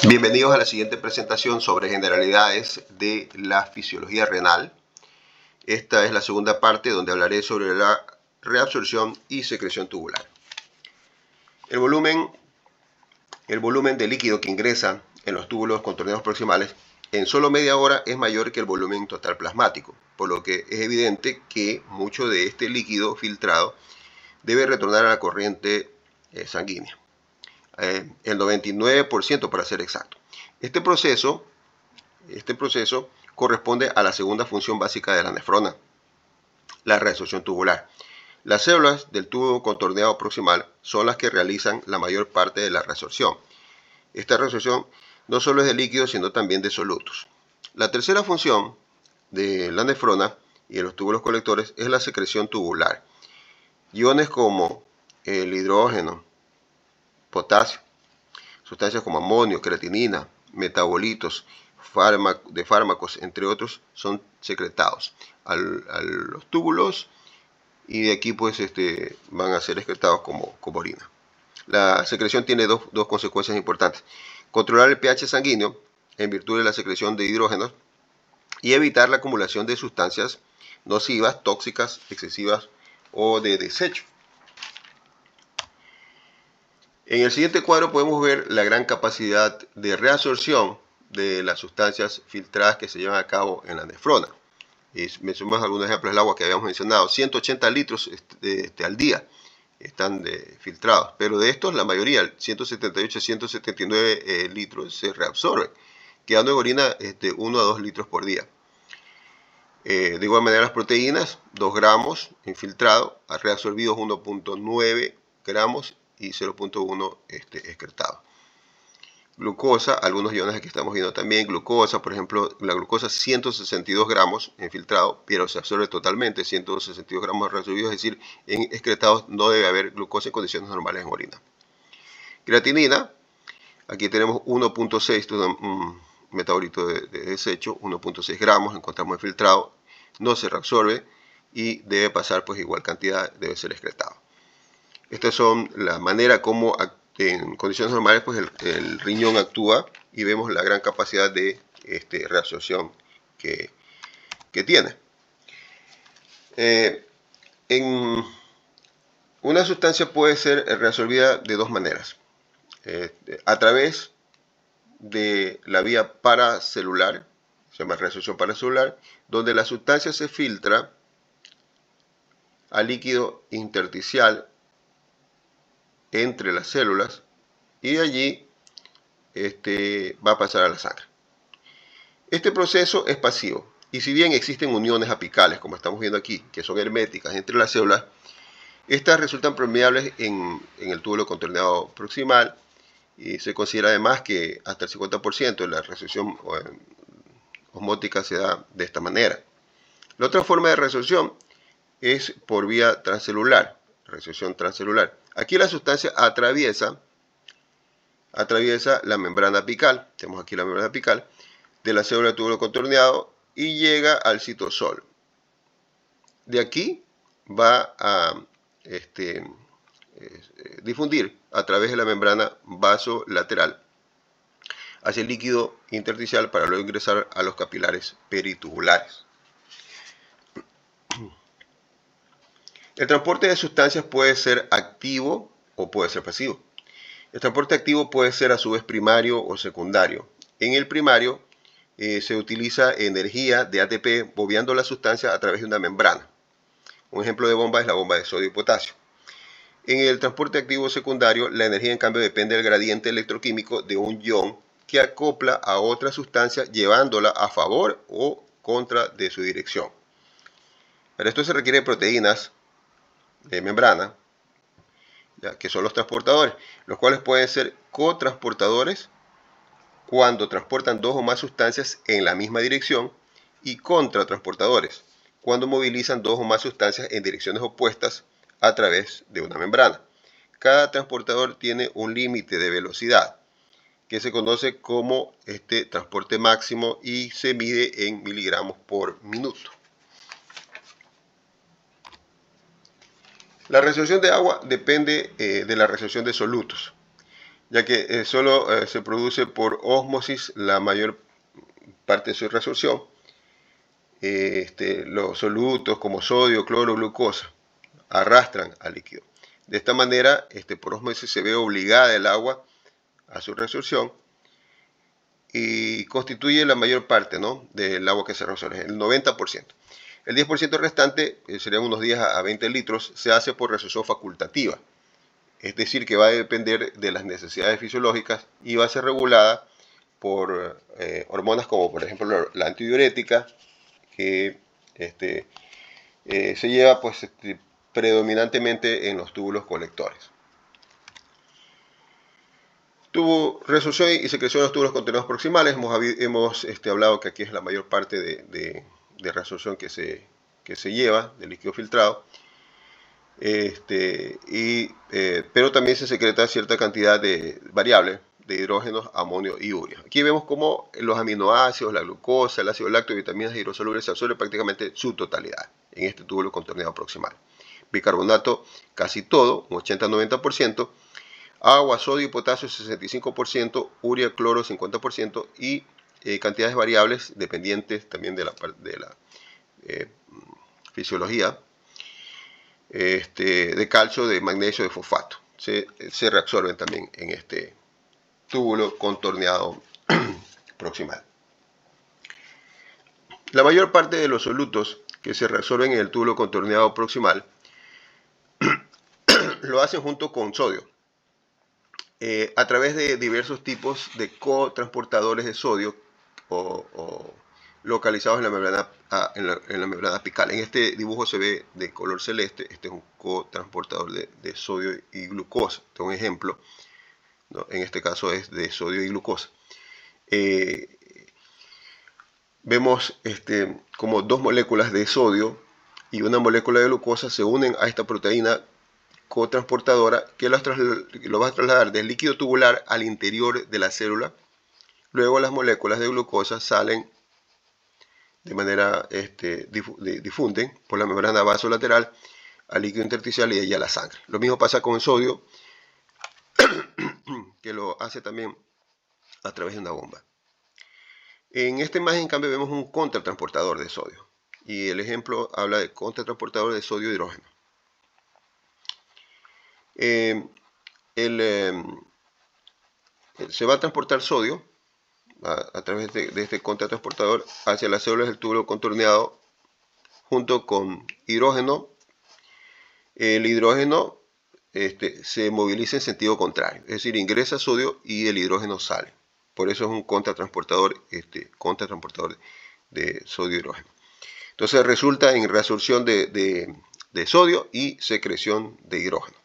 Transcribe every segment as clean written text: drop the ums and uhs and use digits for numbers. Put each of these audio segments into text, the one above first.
Bienvenidos a la siguiente presentación sobre generalidades de la fisiología renal. Esta es la segunda parte donde hablaré sobre la reabsorción y secreción tubular. El volumen de líquido que ingresa en los túbulos contorneados proximales en solo media hora es mayor que el volumen total plasmático, por lo que es evidente que mucho de este líquido filtrado debe retornar a la corriente sanguínea. El 99% para ser exacto. Este proceso corresponde a la segunda función básica de la nefrona, la reabsorción tubular. Las células del tubo contorneado proximal son las que realizan la mayor parte de la reabsorción. Esta reabsorción no solo es de líquidos, sino también de solutos. La tercera función de la nefrona y de los túbulos colectores es la secreción tubular. Iones como el hidrógeno, potasio, sustancias como amonio, creatinina, metabolitos de fármacos, entre otros, son secretados a los túbulos y de aquí pues van a ser excretados como orina. La secreción tiene dos consecuencias importantes. Controlar el pH sanguíneo en virtud de la secreción de hidrógenos y evitar la acumulación de sustancias nocivas, tóxicas, excesivas o de desecho. En el siguiente cuadro podemos ver la gran capacidad de reabsorción de las sustancias filtradas que se llevan a cabo en la nefrona. Y mencionamos algunos ejemplos del agua que habíamos mencionado. 180 litros al día están filtrados, pero de estos la mayoría, 178 a 179 litros, se reabsorben, quedando en orina 1 a 2 litros por día. De igual manera las proteínas, 2 gramos infiltrado, reabsorbidos 1.9 gramos y 0.1 excretado. Glucosa, algunos iones que estamos viendo también, glucosa, por ejemplo, la glucosa 162 gramos infiltrado, pero se absorbe totalmente, 162 gramos reabsorbidos, es decir, en excretados no debe haber glucosa en condiciones normales en orina. Creatinina, aquí tenemos 1.6, un metabolito de desecho, 1.6 gramos, encontramos infiltrado, no se reabsorbe y debe pasar pues igual cantidad, debe ser excretado. Estas son la manera como en condiciones normales pues el riñón actúa y vemos la gran capacidad de reabsorción que tiene. Una sustancia puede ser reabsorbida de dos maneras. A través de la vía paracelular, se llama reabsorción paracelular, donde la sustancia se filtra al líquido intersticial entre las células y de allí va a pasar a la sangre. Este proceso es pasivo y si bien existen uniones apicales, como estamos viendo aquí, que son herméticas entre las células, estas resultan permeables en el túbulo contorneado proximal y se considera además que hasta el 50% de la reabsorción osmótica se da de esta manera. La otra forma de reabsorción es por vía transcelular, reabsorción transcelular. Aquí la sustancia atraviesa la membrana apical, tenemos aquí la membrana apical, de la célula de túbulo contorneado y llega al citosol. De aquí va a difundir a través de la membrana vasolateral hacia el líquido intersticial para luego ingresar a los capilares peritubulares. El transporte de sustancias puede ser activo o puede ser pasivo. El transporte activo puede ser a su vez primario o secundario. En el primario se utiliza energía de ATP bombeando la sustancia a través de una membrana. Un ejemplo de bomba es la bomba de sodio y potasio. En el transporte activo secundario, la energía en cambio depende del gradiente electroquímico de un ion que acopla a otra sustancia llevándola a favor o contra de su dirección. Para esto se requieren proteínas de membrana, que son los transportadores, los cuales pueden ser cotransportadores cuando transportan dos o más sustancias en la misma dirección y contratransportadores cuando movilizan dos o más sustancias en direcciones opuestas a través de una membrana. Cada transportador tiene un límite de velocidad que se conoce como transporte máximo y se mide en miligramos por minuto. La reabsorción de agua depende de la reabsorción de solutos. ya que solo se produce por ósmosis la mayor parte de su resorción. Los solutos como sodio, cloro, glucosa arrastran al líquido. De esta manera, por ósmosis se ve obligada el agua a su resorción y constituye la mayor parte, ¿no?, del agua que se resuelve, el 90%. El 10% restante, serían unos 10 a 20 litros, se hace por resorción facultativa. Es decir, que va a depender de las necesidades fisiológicas y va a ser regulada por hormonas como por ejemplo la antidiurética, que se lleva pues predominantemente en los túbulos colectores. Tuvo resorción y secreción de los túbulos contorneados proximales. Hemos hablado que aquí es la mayor parte de resorción que se lleva del líquido filtrado. Pero también se secreta cierta cantidad de variables de hidrógenos, amonio y urea. Aquí vemos cómo los aminoácidos, la glucosa, el ácido lácteo y vitaminas hidrosolubles se absorben prácticamente su totalidad en este túbulo contorneado proximal. Bicarbonato casi todo, un 80-90%, agua, sodio y potasio 65%, urea, cloro 50% y cantidades variables dependientes también de la fisiología, de calcio, de magnesio, de fosfato. Se reabsorben también en este túbulo contorneado proximal. La mayor parte de los solutos que se reabsorben en el túbulo contorneado proximal lo hacen junto con sodio, a través de diversos tipos de cotransportadores de sodio o localizados en la membrana apical. En este dibujo se ve de color celeste. Este es un cotransportador de sodio y glucosa. Este es un ejemplo, ¿no? En este caso es de sodio y glucosa. Vemos como dos moléculas de sodio y una molécula de glucosa se unen a esta proteína cotransportadora que lo va a trasladar del líquido tubular al interior de la célula. Luego las moléculas de glucosa salen de manera, difunden por la membrana vasolateral al líquido intersticial y de ahí a la sangre. Lo mismo pasa con el sodio, que lo hace también a través de una bomba. En esta imagen, en cambio, vemos un contratransportador de sodio. Y el ejemplo habla de contratransportador de sodio e hidrógeno. Se va a transportar sodio a través de este contratransportador hacia las células del túbulo contorneado junto con hidrógeno. El hidrógeno se moviliza en sentido contrario, es decir, ingresa sodio y el hidrógeno sale. Por eso es un contratransportador de sodio e hidrógeno. Entonces resulta en reabsorción de sodio y secreción de hidrógeno.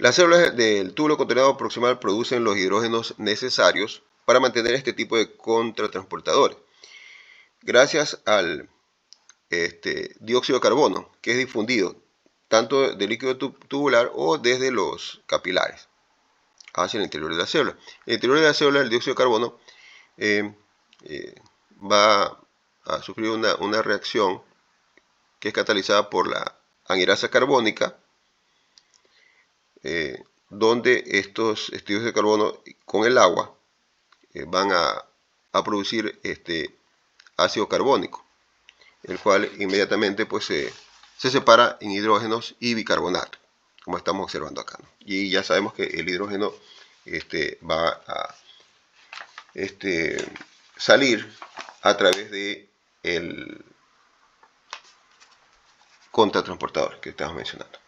Las células del túbulo contorneado proximal producen los hidrógenos necesarios para mantener este tipo de contratransportadores. Gracias al dióxido de carbono, que es difundido tanto del líquido tubular o desde los capilares hacia el interior de la célula. En el interior de la célula, el dióxido de carbono va a sufrir una reacción que es catalizada por la anhidrasa carbónica, donde estos dióxidos de carbono con el agua van a producir ácido carbónico, el cual inmediatamente pues se separa en hidrógenos y bicarbonato, como estamos observando acá, ¿no? Y ya sabemos que el hidrógeno va a salir a través de el contratransportador que estamos mencionando.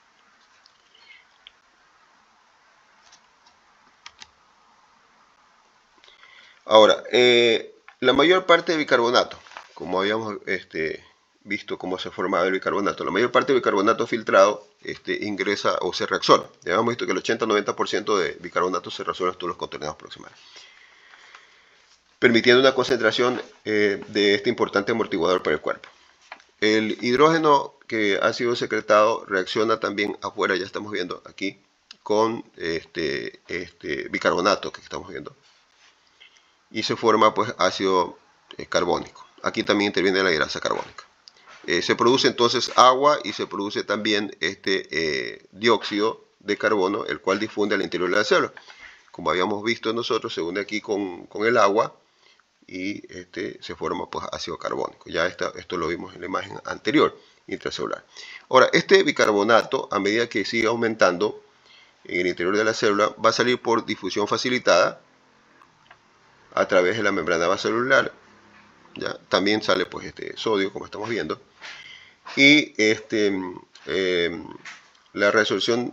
Ahora, la mayor parte de bicarbonato, como habíamos visto cómo se formaba el bicarbonato, la mayor parte del bicarbonato filtrado ingresa o se reabsorbe. Ya hemos visto que el 80-90% de bicarbonato se reabsorbe en los túbulos contorneados proximales, permitiendo una concentración de este importante amortiguador para el cuerpo. El hidrógeno que ha sido secretado reacciona también afuera, ya estamos viendo aquí, con bicarbonato que estamos viendo, y se forma pues ácido carbónico. Aquí también interviene la hidrasa carbónica. Se produce entonces agua y se produce también dióxido de carbono, el cual difunde al interior de la célula. Como habíamos visto nosotros, se une aquí con el agua y se forma pues ácido carbónico. Ya esto lo vimos en la imagen anterior, intracelular. Ahora, este bicarbonato, a medida que sigue aumentando en el interior de la célula, va a salir por difusión facilitada a través de la membrana vasocelular. ¿Ya? También sale pues sodio, como estamos viendo. Y la resolución,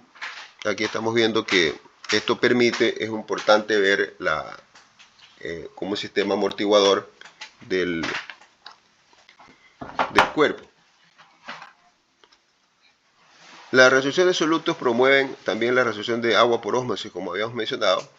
aquí estamos viendo que esto permite, es importante ver como un sistema amortiguador del cuerpo. La resolución de solutos promueven también la resolución de agua por ósmosis, como habíamos mencionado,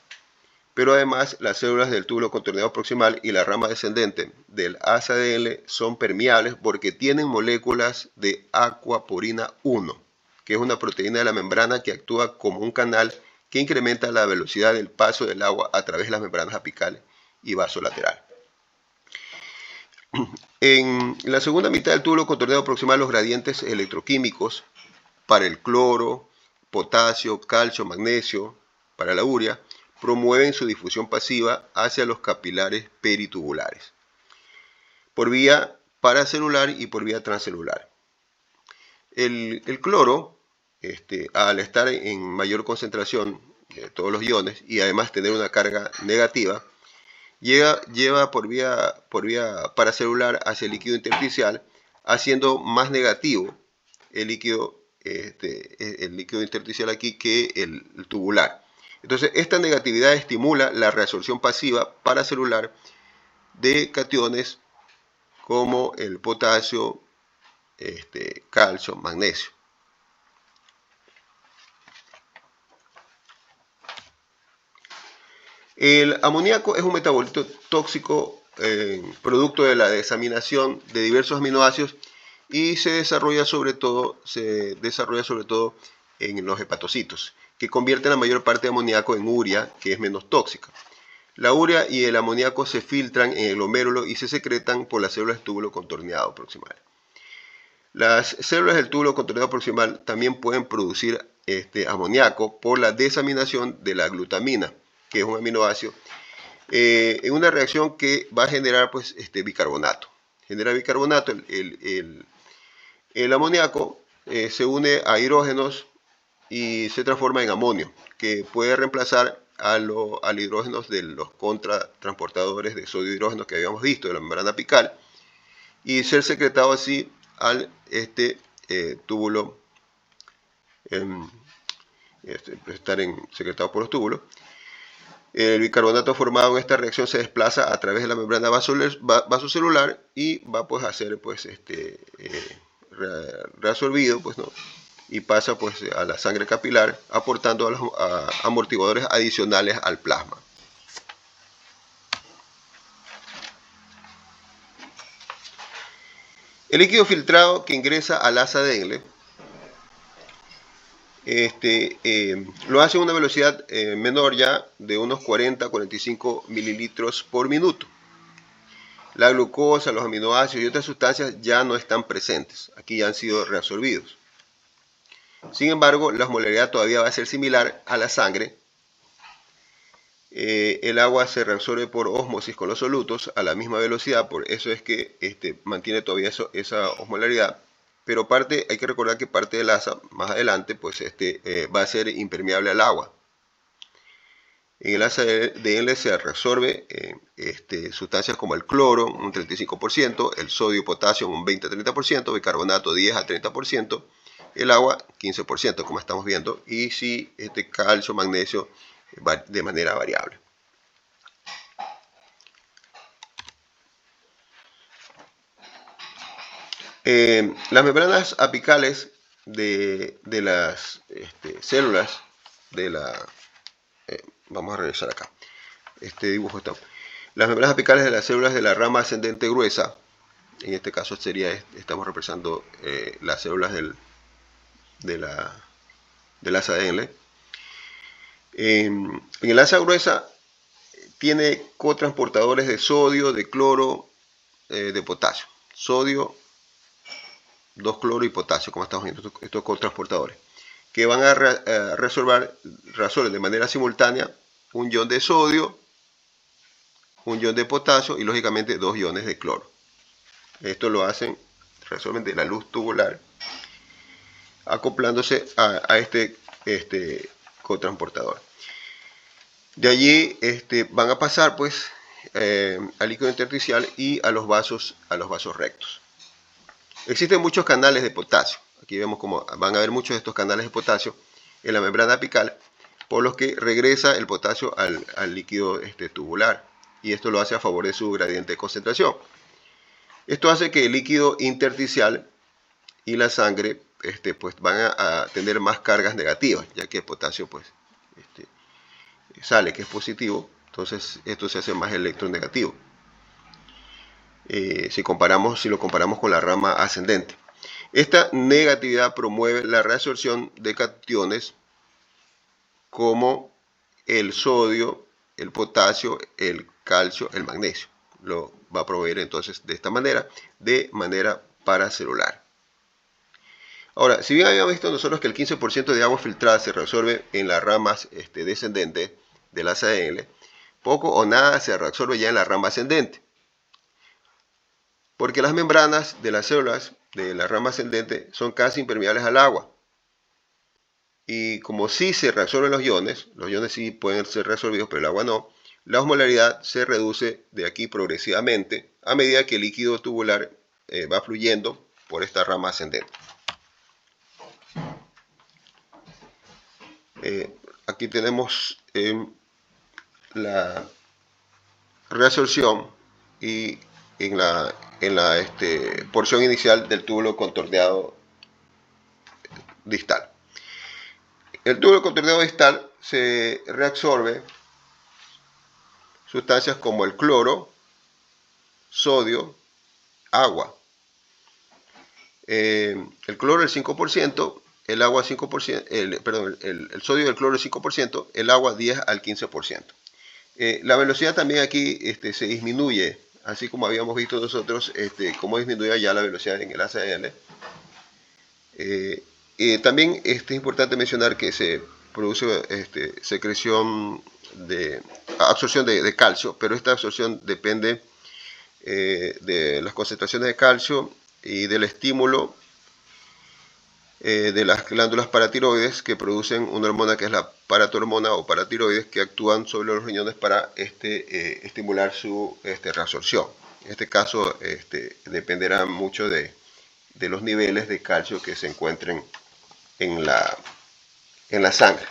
pero además las células del túbulo contorneado proximal y la rama descendente del ACDL son permeables porque tienen moléculas de aquaporina 1, que es una proteína de la membrana que actúa como un canal que incrementa la velocidad del paso del agua a través de las membranas apicales y vasolateral. En la segunda mitad del túbulo contorneado proximal, los gradientes electroquímicos para el cloro, potasio, calcio, magnesio, para la urea, promueven su difusión pasiva hacia los capilares peritubulares, por vía paracelular y por vía transcelular. El cloro, al estar en mayor concentración de todos los iones y además tener una carga negativa, lleva por vía paracelular hacia el líquido intersticial, haciendo más negativo el líquido intersticial aquí que el tubular. Entonces, esta negatividad estimula la reabsorción pasiva paracelular de cationes como el potasio, calcio, magnesio. El amoníaco es un metabolito tóxico producto de la desaminación de diversos aminoácidos y se desarrolla sobre todo en los hepatocitos, que convierten la mayor parte de amoníaco en urea, que es menos tóxica. La urea y el amoníaco se filtran en el glomérulo y se secretan por las células del túbulo contorneado proximal. Las células del túbulo contorneado proximal también pueden producir amoníaco por la desaminación de la glutamina, que es un aminoácido, en una reacción que va a generar pues, bicarbonato. Genera bicarbonato, el amoníaco se une a hidrógenos y se transforma en amonio, que puede reemplazar al hidrógeno de los contratransportadores de sodio y hidrógeno que habíamos visto de la membrana apical y ser secretado así al túbulo, secretado por los túbulos. El bicarbonato formado en esta reacción se desplaza a través de la membrana vasocelular y va pues, a ser pues, reabsorbido pues, ¿no? Y pasa pues, a la sangre capilar, aportando a los amortiguadores adicionales al plasma. El líquido filtrado que ingresa al asa dengle lo hace a una velocidad menor ya de unos 40-45 mililitros por minuto. La glucosa, los aminoácidos y otras sustancias ya no están presentes, aquí ya han sido reabsorbidos. Sin embargo, la osmolaridad todavía va a ser similar a la sangre. El agua se reabsorbe por ósmosis con los solutos a la misma velocidad, por eso es que mantiene todavía esa osmolaridad. Pero hay que recordar que parte del asa, más adelante, pues va a ser impermeable al agua. En el asa de L se reabsorbe sustancias como el cloro, un 35%, el sodio y potasio, un 20-30%, bicarbonato 10-30%, el agua 15%, como estamos viendo, y sí, calcio, magnesio, de manera variable. Las membranas apicales de las células de la... vamos a regresar acá. Este dibujo está. Las membranas apicales de las células de la rama ascendente gruesa, en este caso estamos representando las células del asa dengle. En el asa gruesa tiene cotransportadores de sodio, de cloro, de potasio. Sodio, 2 cloro y potasio, como estamos viendo, estos cotransportadores. que van a resolver de manera simultánea un ion de sodio, un ion de potasio y lógicamente 2 iones de cloro. Esto lo hacen, resuelven de la luz tubular, acoplándose a este cotransportador. De allí van a pasar pues al líquido intersticial y a los vasos rectos. Existen muchos canales de potasio. Aquí vemos como van a haber muchos de estos canales de potasio en la membrana apical, por los que regresa el potasio al líquido tubular, y esto lo hace a favor de su gradiente de concentración. Esto hace que el líquido intersticial y la sangre pues van a tener más cargas negativas, ya que el potasio pues sale que es positivo, entonces esto se hace más electronegativo. Si lo comparamos con la rama ascendente. Esta negatividad promueve la reabsorción de cationes como el sodio, el potasio, el calcio, el magnesio. Lo va a promover entonces de esta manera, de manera paracelular. Ahora, si bien habíamos visto nosotros que el 15% de agua filtrada se reabsorbe en las ramas descendentes de la ACL, poco o nada se reabsorbe ya en la rama ascendente, porque las membranas de las células de la rama ascendente son casi impermeables al agua. Y como sí se reabsorben los iones sí pueden ser reabsorbidos, pero el agua no, la osmolaridad se reduce de aquí progresivamente a medida que el líquido tubular va fluyendo por esta rama ascendente. Aquí tenemos la reabsorción y en la porción inicial del túbulo contorneado distal. El túbulo contorneado distal se reabsorbe sustancias como el cloro, sodio, agua. El cloro el 5%, el agua 5%, el sodio y el cloro el 5%, el agua 10 al 15%. La velocidad también aquí se disminuye, así como habíamos visto nosotros cómo disminuye ya la velocidad en el ACL. También es importante mencionar que se produce absorción de calcio, pero esta absorción depende de las concentraciones de calcio y del estímulo de las glándulas paratiroides, que producen una hormona que es la paratormona o paratiroides, que actúan sobre los riñones para estimular su reabsorción. En este caso dependerá mucho de los niveles de calcio que se encuentren en la sangre.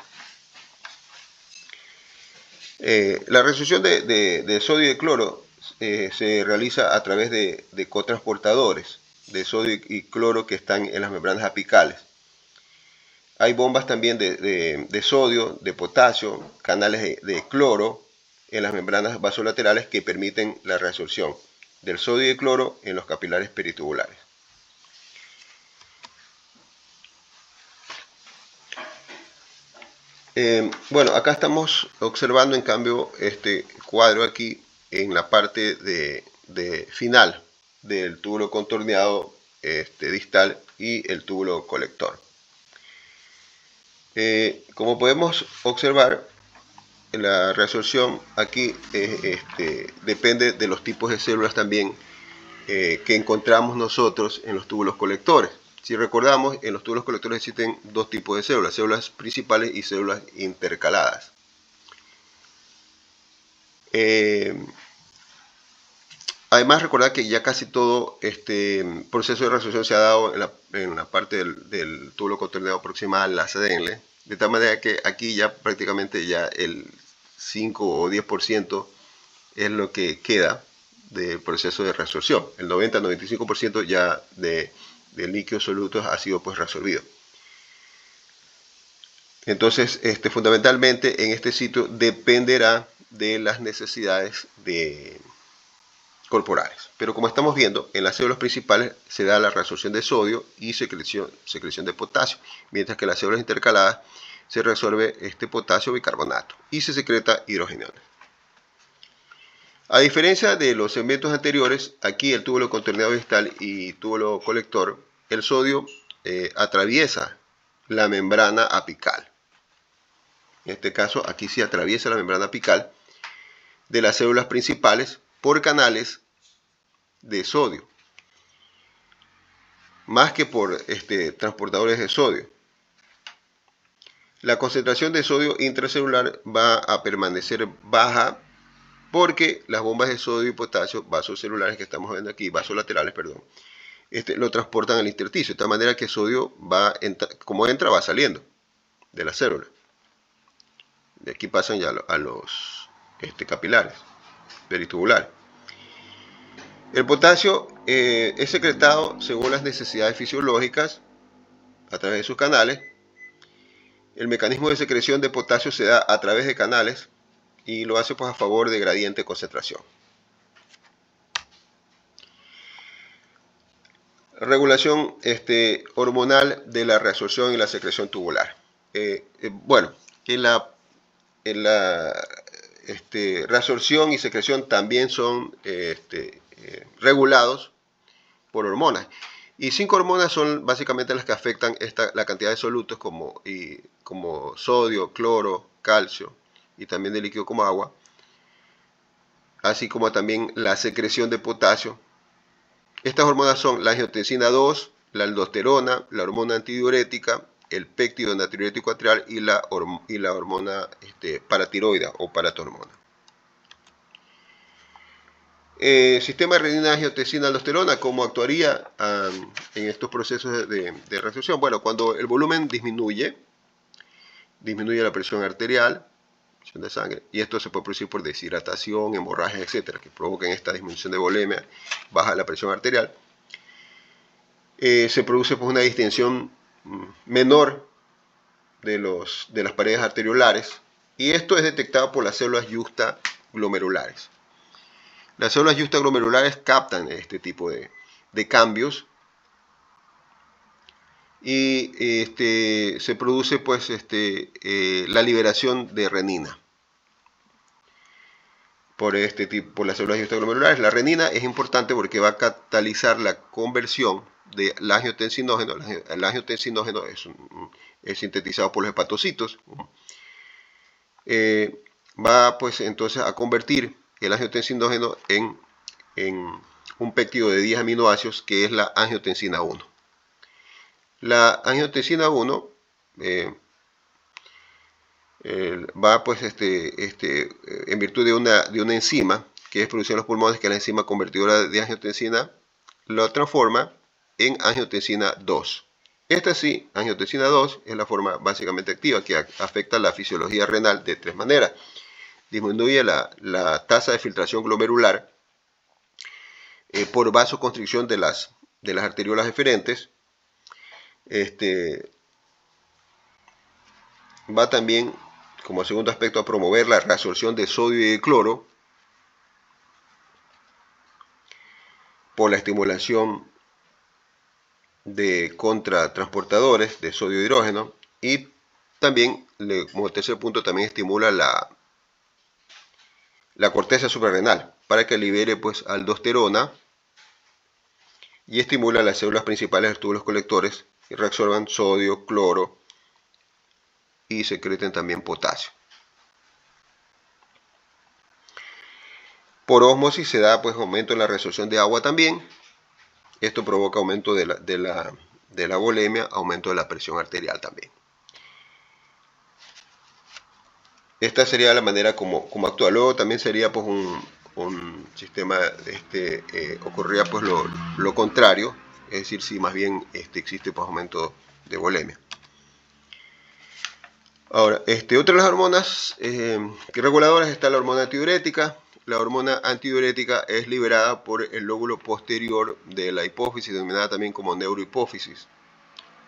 La reabsorción de sodio y de cloro se realiza a través de cotransportadores de sodio y cloro que están en las membranas apicales. Hay bombas también de sodio, de potasio, canales de cloro en las membranas vasolaterales que permiten la reabsorción del sodio y de cloro en los capilares peritubulares. Bueno, acá estamos observando en cambio este cuadro aquí en la parte de final del túbulo contorneado distal y el túbulo colector. Como podemos observar, la reabsorción aquí depende de los tipos de células también que encontramos nosotros en los túbulos colectores. Si recordamos, en los túbulos colectores existen dos tipos de células, células principales y células intercaladas. Además, recordar que ya casi todo este proceso de reabsorción se ha dado en la parte del túbulo contorneado proximal, la ACL, de tal manera que aquí ya prácticamente ya el 5 o 10% es lo que queda del proceso de reabsorción. El 90-95% ya de líquidos solutos ha sido pues reabsorbido. Entonces, fundamentalmente en este sitio dependerá de las necesidades corporales. Pero como estamos viendo, en las células principales se da la reabsorción de sodio y secreción de potasio, mientras que en las células intercaladas se reabsorbe potasio bicarbonato y se secreta hidrogeniones. A diferencia de los segmentos anteriores, aquí el túbulo contorneado distal y túbulo colector, el sodio atraviesa la membrana apical. En este caso, aquí sí atraviesa la membrana apical de las células principales por canales de sodio, más que por transportadores de sodio. La concentración de sodio intracelular va a permanecer baja porque las bombas de sodio y potasio, vasos celulares que estamos viendo aquí, vasos laterales, perdón, lo transportan al intersticio, de tal manera que el sodio va, como entra, va saliendo de la célula. De aquí pasan ya a los capilares, peritubulares. El potasio es secretado según las necesidades fisiológicas a través de sus canales. El mecanismo de secreción de potasio se da a través de canales y lo hace pues a favor de gradiente de concentración. Regulación hormonal de la reabsorción y la secreción tubular. Bueno, en la reabsorción y secreción también son regulados por hormonas. Y 5 hormonas son básicamente las que afectan la cantidad de solutos como sodio, cloro, calcio y también de líquido como agua, así como también la secreción de potasio. Estas hormonas son la angiotensina 2, la aldosterona, la hormona antidiurética, el péptido natriurético atrial y la hormona paratiroidea o paratormona. Sistema de renina, angiotensina, aldosterona, ¿cómo actuaría en estos procesos de reabsorción? Bueno, cuando el volumen disminuye la presión arterial, presión de sangre, y esto se puede producir por deshidratación, hemorragia, etcétera, que provoquen esta disminución de volemia, baja la presión arterial. Se produce pues una distensión menor de las paredes arteriolares, y esto es detectado por las células justaglomerulares. Las células justaglomerulares captan este tipo de cambios y se produce pues la liberación de renina por las células justaglomerulares. La renina es importante porque va a catalizar la conversión del angiotensinógeno. El angiotensinógeno es sintetizado por los hepatocitos. Va pues entonces a convertir el angiotensinógeno en un péptido de 10 aminoácidos que es la angiotensina 1. La angiotensina 1 va pues en virtud de una enzima que es producida en los pulmones, que es la enzima convertidora de angiotensina, lo transforma en angiotensina 2. Esta sí, angiotensina 2, es la forma básicamente activa que afecta la fisiología renal de 3 maneras. Disminuye la tasa de filtración glomerular por vasoconstricción de las arteriolas eferentes. Va también, como segundo aspecto, a promover la reabsorción de sodio y de cloro por la estimulación de contratransportadores de sodio e hidrógeno, y también, como tercer punto, también estimula la corteza suprarrenal para que libere pues aldosterona y estimula las células principales de los túbulos colectores que reabsorban sodio, cloro y secreten también potasio. Por ósmosis se da pues aumento en la reabsorción de agua también. Esto provoca aumento de la volemia, aumento de la presión arterial también. Esta sería la manera como actúa. Luego también sería pues un sistema, ocurriría pues lo contrario, es decir, si más bien existe pues aumento de volemia. Ahora, otra de las hormonas reguladoras está la hormona antidiurética. La hormona antidiurética es liberada por el lóbulo posterior de la hipófisis, denominada también como neurohipófisis.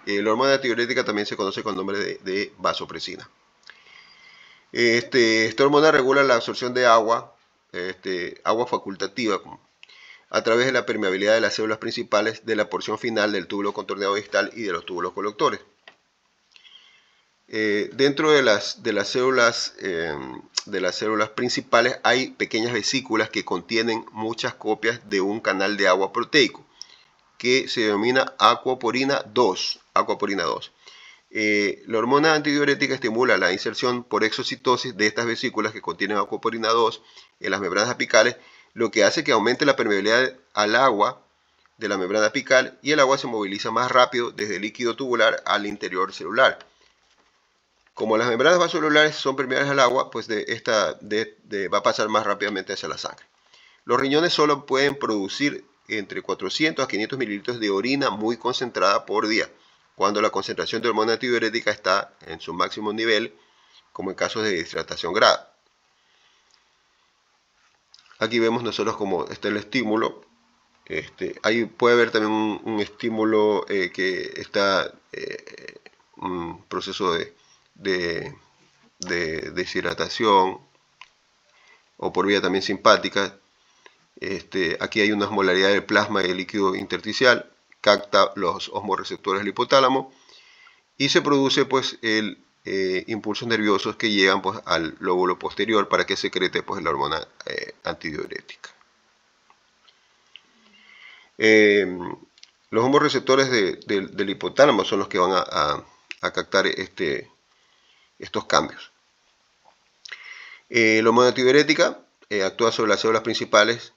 La hormona antidiurética también se conoce con el nombre de vasopresina. Esta hormona regula la absorción de agua, agua facultativa, a través de la permeabilidad de las células principales de la porción final del túbulo contorneado distal y de los túbulos colectores. Dentro de las células principales hay pequeñas vesículas que contienen muchas copias de un canal de agua proteico que se denomina aquaporina 2. La hormona antidiurética estimula la inserción por exocitosis de estas vesículas que contienen aquaporina 2 en las membranas apicales, lo que hace que aumente la permeabilidad al agua de la membrana apical y el agua se moviliza más rápido desde el líquido tubular al interior celular. Como las membranas vasocelulares son permeables al agua, pues va a pasar más rápidamente hacia la sangre. Los riñones solo pueden producir entre 400 a 500 mililitros de orina muy concentrada por día, cuando la concentración de hormona antidiurética está en su máximo nivel, como en casos de deshidratación grave. Aquí vemos nosotros cómo está el estímulo. Ahí puede haber también un estímulo que está un proceso de deshidratación o por vía también simpática. Aquí hay una osmolaridad del plasma y del líquido intersticial, capta los osmoreceptores del hipotálamo y se produce pues impulsos nerviosos que llegan pues al lóbulo posterior para que secrete pues la hormona antidiurética. Los osmoreceptores del hipotálamo son los que van a captar estos cambios. La hormona antidiurética actúa sobre las células principales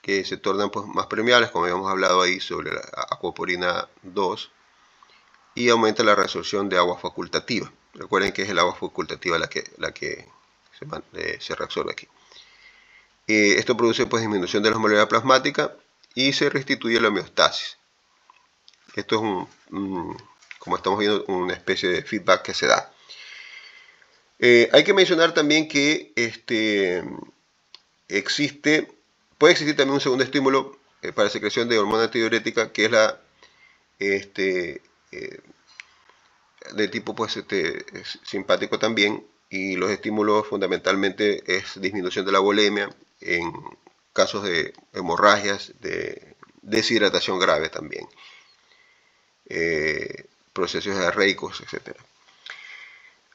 que se tornan pues, más permeables, como habíamos hablado ahí sobre la aquaporina 2, y aumenta la reabsorción de agua facultativa. Recuerden que es el agua facultativa la que se reabsorbe aquí. Esto produce pues, disminución de la osmolaridad plasmática y se restituye la homeostasis. Esto es como estamos viendo, una especie de feedback que se da. Hay que mencionar también que puede existir también un segundo estímulo para secreción de hormona antidiurética, que es la de tipo pues, simpático también, y los estímulos fundamentalmente es disminución de la volemia en casos de hemorragias, de deshidratación grave también, procesos diarreicos, etc.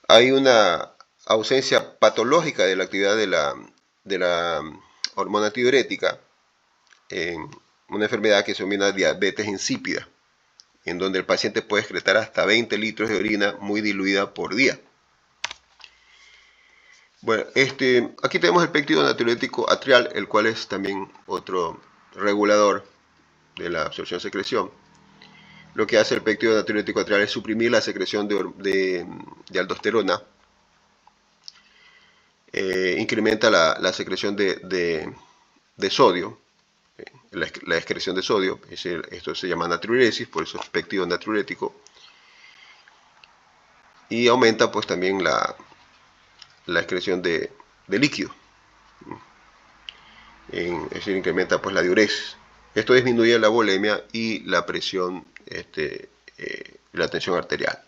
Hay una ausencia patológica de la actividad de la hormona antidiurética en una enfermedad que se denomina diabetes insípida, en donde el paciente puede excretar hasta 20 litros de orina muy diluida por día. Bueno, aquí tenemos el péptido natriurético atrial, el cual es también otro regulador de la absorción-secreción. Lo que hace el péptido natriurético atrial es suprimir la secreción de aldosterona, incrementa la secreción de sodio, la excreción de sodio, esto se llama natriuresis, por eso es péptido natriurético, y aumenta pues también la excreción de líquido, es decir, incrementa pues la diuresis. Esto disminuye la volemia y la presión, la tensión arterial.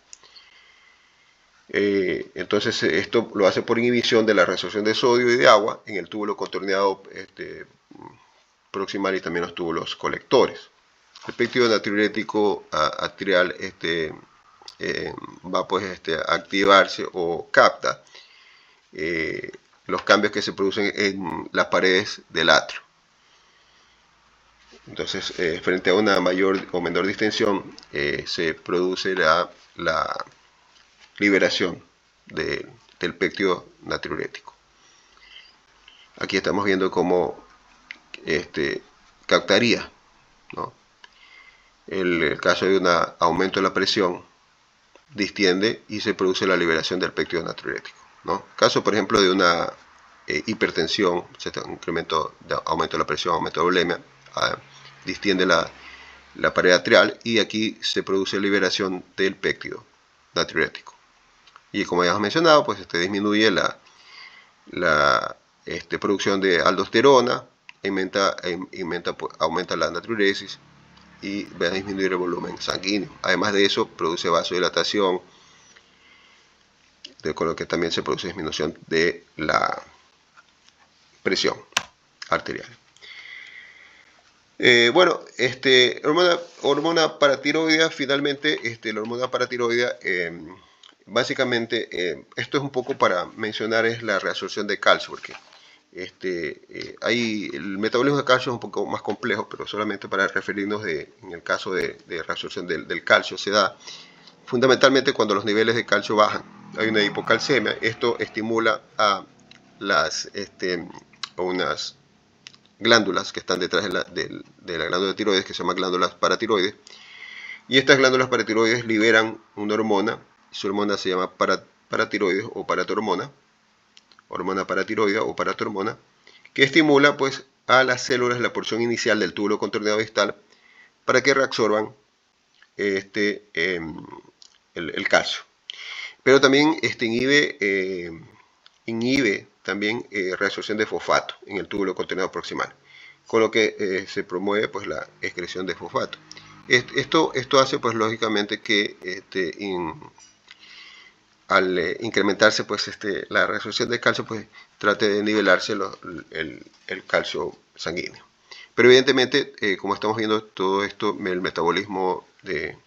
Entonces esto lo hace por inhibición de la reabsorción de sodio y de agua en el túbulo contorneado proximal y también los túbulos colectores. El péptido natriurético atrial va pues a activarse o capta los cambios que se producen en las paredes del atrio. Entonces, frente a una mayor o menor distensión, se produce la liberación del péptido natriurético. Aquí estamos viendo cómo captaría, ¿no? El caso de un aumento de la presión, distiende y se produce la liberación del péptido natriurético, ¿no? Caso, por ejemplo, de una hipertensión, incremento aumento de la presión, aumento de la volemia, distiende la pared atrial y aquí se produce liberación del péptido natriurético. Y como ya hemos mencionado, pues disminuye la producción de aldosterona, aumenta la natriuresis y va a disminuir el volumen sanguíneo. Además de eso, produce vasodilatación, con lo que también se produce disminución de la presión arterial. Bueno, hormona paratiroidea, finalmente, la hormona paratiroidea, básicamente, esto es un poco para mencionar, es la reabsorción de calcio, porque el metabolismo de calcio es un poco más complejo, pero solamente para referirnos en el caso de reabsorción del calcio se da fundamentalmente cuando los niveles de calcio bajan. Hay una hipocalcemia. Esto estimula a unas glándulas que están detrás de la glándula de tiroides, que se llaman glándulas paratiroides. Y estas glándulas paratiroides liberan una hormona. Su hormona se llama paratiroides o paratormona, hormona paratiroidea o paratormona, que estimula pues a las células de la porción inicial del túbulo contorneado distal para que reabsorban el calcio. Pero también inhibe también reabsorción de fosfato en el túbulo contorneado proximal, con lo que se promueve pues la excreción de fosfato. Esto hace pues lógicamente que al incrementarse pues la reabsorción de calcio, pues trate de nivelarse el calcio sanguíneo. Pero evidentemente, como estamos viendo, todo esto, el metabolismo de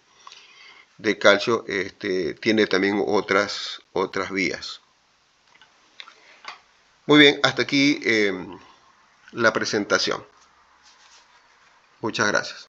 calcio tiene también otras vías. Muy bien, hasta aquí la presentación. Muchas gracias.